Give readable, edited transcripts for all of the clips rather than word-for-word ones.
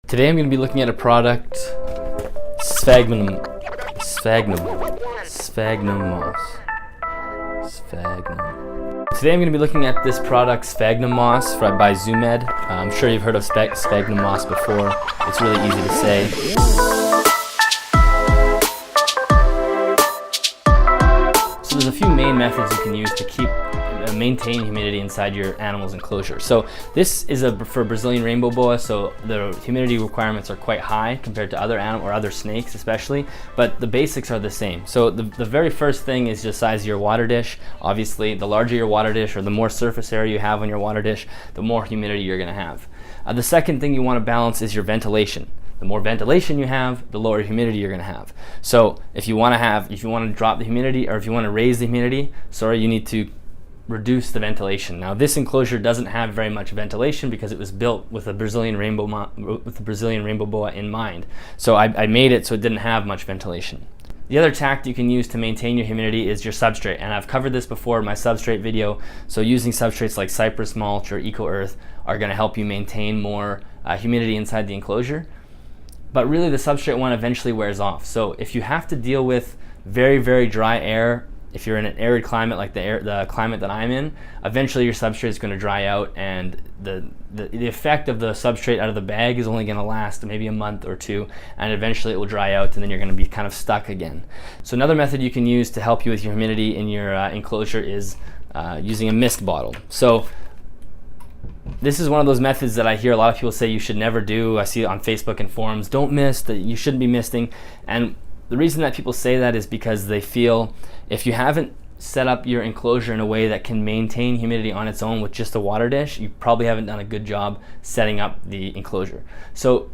Today I'm going to be looking at a product, Sphagnum Moss. Today I'm going to be looking at this product, Sphagnum Moss by Zumed. I'm sure you've heard of Sphagnum Moss before. It's really easy to say. So there's a few main methods you can use to maintain humidity inside your animal's enclosure. So this is for Brazilian rainbow boa, so the humidity requirements are quite high compared to other animals or other snakes especially, but the basics are the same. So the very first thing is just size of your water dish. Obviously, the larger your water dish or the more surface area you have on your water dish, the more humidity you're going to have. The second thing you want to balance is your ventilation. The more ventilation you have, the lower humidity you're going to have. So if you want to drop the humidity, or if you want to raise the humidity, you need to reduce the ventilation. Now this enclosure doesn't have very much ventilation because it was built with a Brazilian rainbow boa in mind. So I made it so it didn't have much ventilation. The other tact you can use to maintain your humidity is your substrate, and I've covered this before in my substrate video. So using substrates like cypress mulch or eco earth are going to help you maintain more humidity inside the enclosure. But really the substrate one eventually wears off. So if you have to deal with very, very dry air, if you're in an arid climate like the climate that I'm in, eventually your substrate is going to dry out, and the effect of the substrate out of the bag is only going to last maybe a month or two, and eventually it will dry out, and then you're going to be kind of stuck again. So another method you can use to help you with your humidity in your enclosure is using a mist bottle. So this is one of those methods that I hear a lot of people say you should never do. I see it on Facebook and forums. Don't mist, that you shouldn't be misting. And the reason that people say that is because they feel if you haven't set up your enclosure in a way that can maintain humidity on its own with just a water dish, you probably haven't done a good job setting up the enclosure. So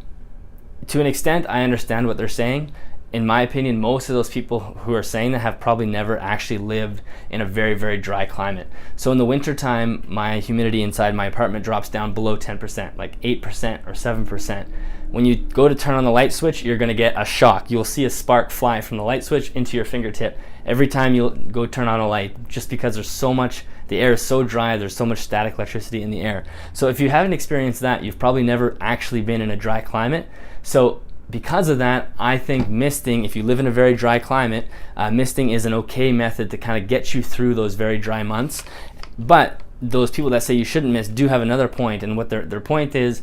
to an extent, I understand what they're saying. In my opinion, most of those people who are saying that have probably never actually lived in a very, very dry climate. So in the wintertime, my humidity inside my apartment drops down below 10%, like 8% or 7%. When you go to turn on the light switch, you're going to get a shock. You'll see a spark fly from the light switch into your fingertip every time you go turn on a light, just because there's so much, the air is so dry, there's so much static electricity in the air. So if you haven't experienced that, you've probably never actually been in a dry climate. So because of that, I think misting, if you live in a very dry climate, misting is an okay method to kind of get you through those very dry months. But those people that say you shouldn't mist do have another point, and what their point is,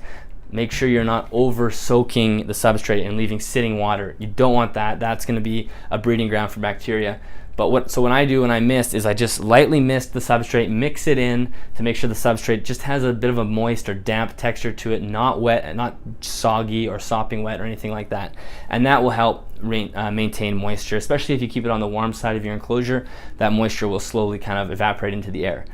make sure you're not over soaking the substrate and leaving sitting water. You don't want that. That's going to be a breeding ground for bacteria. But so when I mist is I just lightly mist the substrate, mix it in to make sure the substrate just has a bit of a moist or damp texture to it, not wet, not soggy or sopping wet or anything like that. And that will help maintain moisture, especially if you keep it on the warm side of your enclosure. That moisture will slowly kind of evaporate into the air.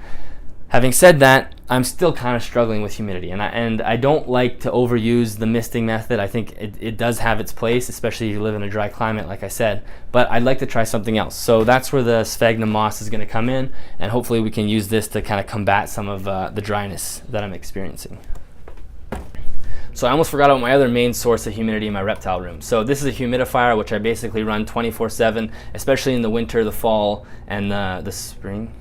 Having said that, I'm still kind of struggling with humidity, and I don't like to overuse the misting method. I think it does have its place, especially if you live in a dry climate, like I said, but I'd like to try something else. So that's where the Sphagnum Moss is going to come in, and hopefully we can use this to kind of combat some of the dryness that I'm experiencing. So I almost forgot about my other main source of humidity in my reptile room. So this is a humidifier, which I basically run 24/7, especially in the winter, the fall, and the spring.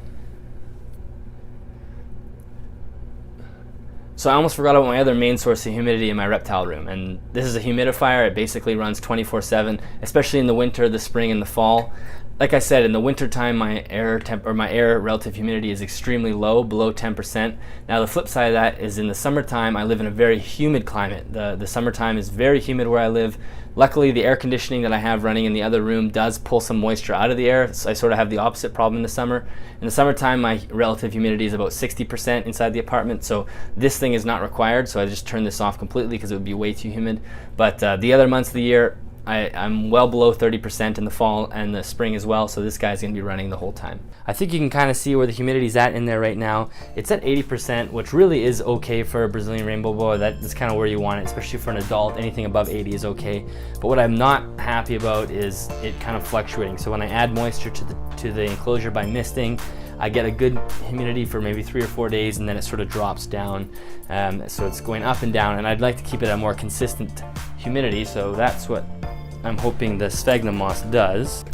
So I almost forgot about my other main source of humidity in my reptile room, and this is a humidifier. It basically runs 24/7, especially in the winter, the spring, and the fall. Like I said, in the winter time, my air relative humidity is extremely low, below 10%. Now the flip side of that is in the summertime, I live in a very humid climate. The summertime is very humid where I live. Luckily, the air conditioning that I have running in the other room does pull some moisture out of the air, so I sort of have the opposite problem in the summer. In the summertime, my relative humidity is about 60% inside the apartment, so this thing is not required, so I just turn this off completely because it would be way too humid. But the other months of the year, I'm well below 30% in the fall and the spring as well, so this guy's going to be running the whole time. I think you can kind of see where the humidity's at in there right now. It's at 80%, which really is okay for a Brazilian rainbow boa. That's kind of where you want it, especially for an adult. Anything above 80 is okay. But what I'm not happy about is it kind of fluctuating. So when I add moisture to the enclosure by misting, I get a good humidity for maybe 3 or 4 days, and then it sort of drops down. So it's going up and down, and I'd like to keep it a more consistent humidity, so that's what I'm hoping the Sphagnum Moss does.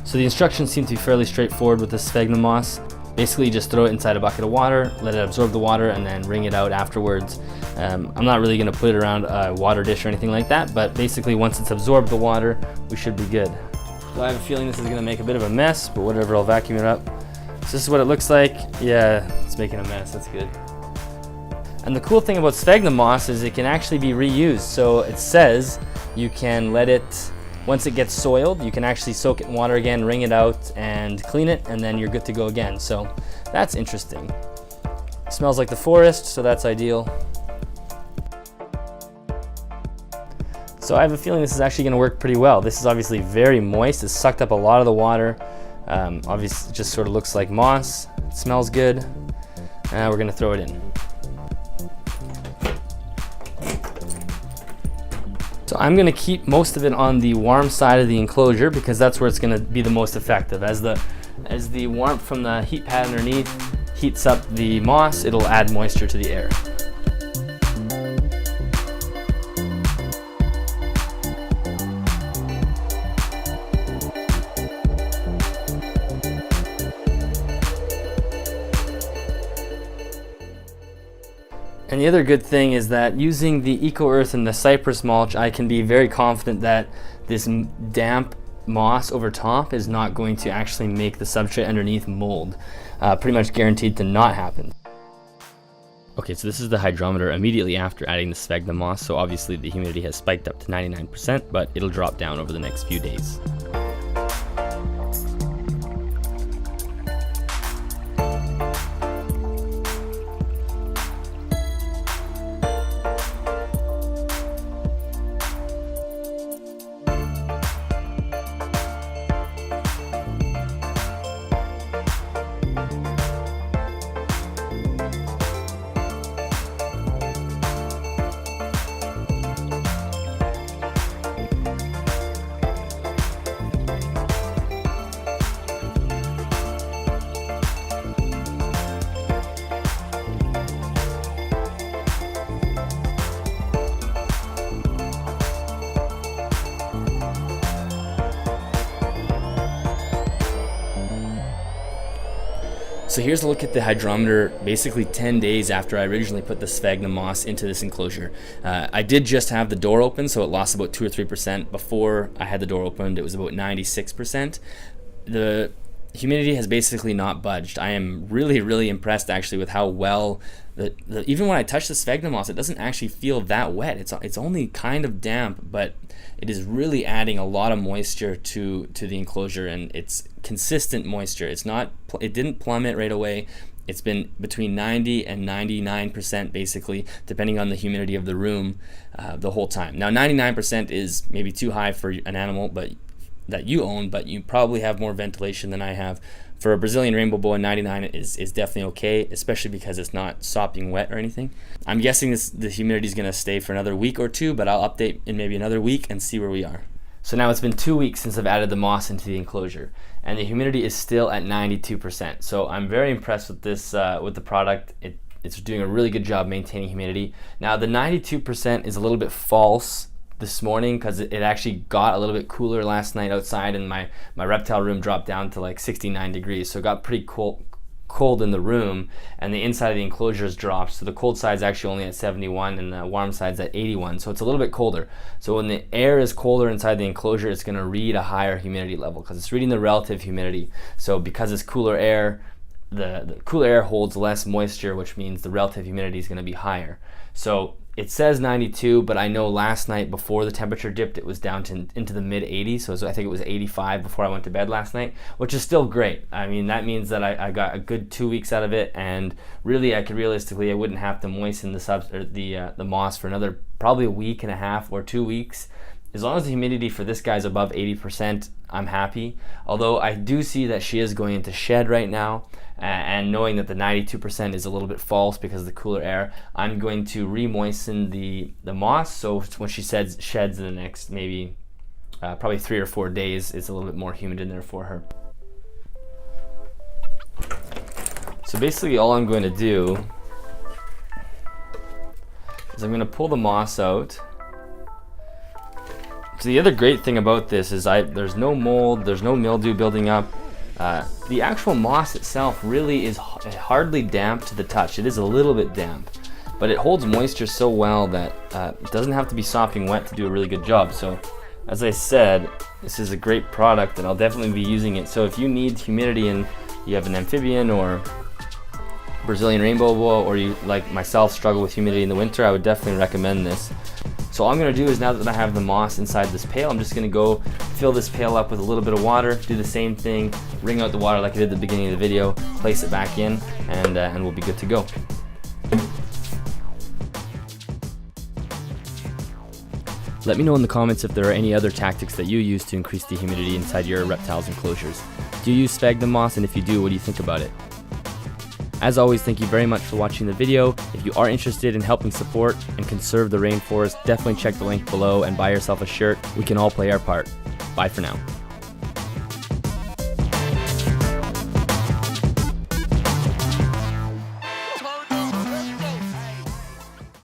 So the instructions seem to be fairly straightforward with the Sphagnum Moss. Basically, you just throw it inside a bucket of water, let it absorb the water, and then wring it out afterwards. I'm not really going to put it around a water dish or anything like that, but basically once it's absorbed the water, we should be good. So I have a feeling this is going to make a bit of a mess, but whatever, I'll vacuum it up. So this is what it looks like. Yeah, it's making a mess, that's good. And the cool thing about sphagnum moss is it can actually be reused. So it says you can let it, once it gets soiled, you can actually soak it in water again, wring it out and clean it, and then you're good to go again. So that's interesting. It smells like the forest, so that's ideal. So I have a feeling this is actually going to work pretty well. This is obviously very moist. It's sucked up a lot of the water. Obviously it just sort of looks like moss. It smells good. We're going to throw it in. So I'm going to keep most of it on the warm side of the enclosure because that's where it's going to be the most effective. As the warmth from the heat pad underneath heats up the moss, it'll add moisture to the air. And the other good thing is that using the Eco Earth and the cypress mulch, I can be very confident that this damp moss over top is not going to actually make the substrate underneath mold. Pretty much guaranteed to not happen. Okay, so this is the hydrometer immediately after adding the sphagnum moss. So obviously the humidity has spiked up to 99%, but it'll drop down over the next few days. So here's a look at the hydrometer basically 10 days after I originally put the sphagnum moss into this enclosure. I did just have the door open, so it lost about 2 or 3%. Before I had the door opened, it was about 96%. The humidity has basically not budged. I am really impressed actually with how well, even when I touch the sphagnum moss, it doesn't actually feel that wet. It's only kind of damp, but it is really adding a lot of moisture to the enclosure, and it's consistent moisture. It didn't plummet right away. It's been between 90 and 99% basically, depending on the humidity of the room, the whole time. Now 99% is maybe too high for an animal that you own, but you probably have more ventilation than I have. For a Brazilian rainbow boa, 99 is definitely okay, especially because it's not sopping wet or anything. I'm guessing the humidity is going to stay for another week or two, but I'll update in maybe another week and see where we are. So now it's been 2 weeks since I've added the moss into the enclosure, and the humidity is still at 92%. So I'm very impressed with this, with the product. It's doing a really good job maintaining humidity. Now the 92% is a little bit false this morning because it actually got a little bit cooler last night outside, and my reptile room dropped down to like 69 degrees, so it got pretty cold in the room, and the inside of the enclosure has dropped, so the cold side's actually only at 71 and the warm side's at 81, so it's a little bit colder. So when the air is colder inside the enclosure, it's going to read a higher humidity level because it's reading the relative humidity. So because it's cooler air, the cooler air holds less moisture, which means the relative humidity is going to be higher. So it says 92, but I know last night before the temperature dipped, it was down into the mid 80s. So I think it was 85 before I went to bed last night, which is still great. I mean, that means that I got a good 2 weeks out of it, and really, I wouldn't have to moisten the moss for another probably a week and a half or 2 weeks. As long as the humidity for this guy's above 80%, I'm happy. Although I do see that she is going into shed right now, and knowing that the 92% is a little bit false because of the cooler air, I'm going to re-moisten the moss, so when she sheds in the next maybe probably 3 or 4 days, it's a little bit more humid in there for her. So basically all I'm going to do is I'm going to pull the moss out. So the other great thing about this is there's no mold, there's no mildew building up. The actual moss itself really is hardly damp to the touch. It is a little bit damp, but it holds moisture so well that it doesn't have to be sopping wet to do a really good job. So as I said, this is a great product and I'll definitely be using it. So if you need humidity and you have an amphibian or Brazilian rainbow boa, or you, like myself, struggle with humidity in the winter, I would definitely recommend this. So all I'm going to do is, now that I have the moss inside this pail, I'm just going to go fill this pail up with a little bit of water, do the same thing, wring out the water like I did at the beginning of the video, place it back in, and we'll be good to go. Let me know in the comments if there are any other tactics that you use to increase the humidity inside your reptiles' enclosures. Do you use sphagnum moss, and if you do, what do you think about it? As always, thank you very much for watching the video. If you are interested in helping support and conserve the rainforest, definitely check the link below and buy yourself a shirt. We can all play our part. Bye for now.